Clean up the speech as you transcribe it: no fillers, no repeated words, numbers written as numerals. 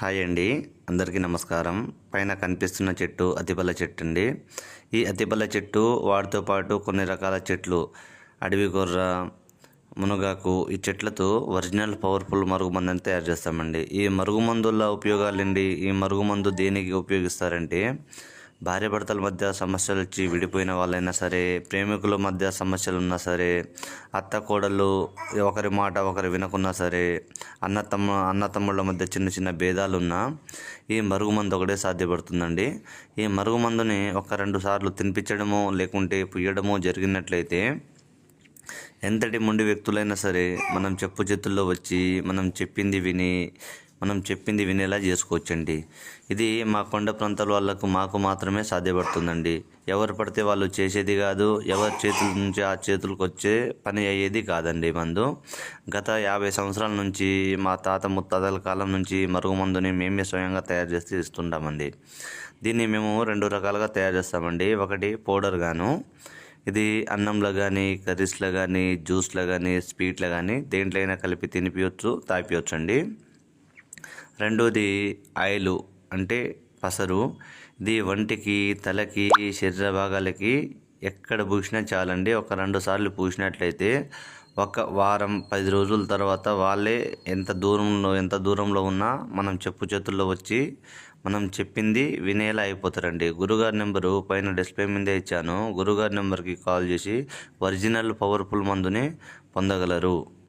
Hi అండి. అందరికీ నమస్కారం. పైన కనిపిస్తున్న చెట్టు అతిబల్ల చెట్టు అండి. ఈ అతిబల్ల చెట్టు వాటితో పాటు కొన్ని రకాల చెట్లు అడవి గొర్ర, మునగాకు ఈ చెట్లతో ఒరిజినల్ పవర్ఫుల్ మరుగుమందుని తయారు చేస్తామండి. ఈ మరుగుమందుల ఉపయోగాలండి. ఈ మరుగుమందు దేనికి ఉపయోగిస్తారంటే భార్యాభర్తల మధ్య సమస్యలు వచ్చి విడిపోయిన వాళ్ళైనా సరే, ప్రేమికుల మధ్య సమస్యలు ఉన్నా సరే, అత్త కోడళ్ళు ఒకరి మాట ఒకరు వినకున్నా సరే, అన్న తమ్ముళ్ళ మధ్య చిన్న చిన్న భేదాలు ఉన్నా ఈ మరుగుమందు ఒకటే సాధ్యపడుతుందండి. ఈ మరుగుమందుని ఒక 2 సార్లు తినిపించడమో లేకుంటే పుయ్యడమో జరిగినట్లయితే ఎంతటి మొండి వ్యక్తులైనా సరే మనం చెప్పు చేతుల్లో వచ్చి మనం చెప్పింది వినేలా చేసుకోవచ్చండి. ఇది మా కొండ ప్రాంతాల వాళ్ళకు మాకు మాత్రమే సాధ్యపడుతుందండి. ఎవరు పడితే వాళ్ళు చేసేది కాదు. ఎవరి చేతుల నుంచి ఆ చేతులకు వచ్చే పని అయ్యేది కాదండి మందు. గత 50 సంవత్సరాల నుంచి మా తాత ముత్తాతల కాలం నుంచి మరుగుమందుని మేమే స్వయంగా తయారు చేసి ఇస్తుంటామండి. దీన్ని మేము 2 రకాలుగా తయారు చేస్తామండి. ఒకటి పౌడర్ గాను, ఇది అన్నంలో కానీ, కర్రీస్లో కానీ, జ్యూస్లో కానీ, స్వీట్లో కానీ దేంట్లో అయినా కలిపి తినిపించవచ్చు, తాపియవచ్చు అండి. రెండోది ఆయిలు అంటే పసరు. ఇది వంటికి, తలకి, శరీర భాగాలకి ఎక్కడ పూసినా చాలండి. ఒక 2 సార్లు పూసినట్లయితే ఒక వారం 10 రోజుల తర్వాత వాళ్ళే ఎంత దూరంలో ఉన్నా మనం చెప్పు చేతుల్లో వచ్చి మనం చెప్పింది వినేలా అయిపోతారండి. గురుగారి నెంబరు పైన డిస్ప్లే మీదే ఇచ్చాను. గురుగారి నెంబర్కి కాల్ చేసి ఒరిజినల్ పవర్ఫుల్ మందుని పొందగలరు.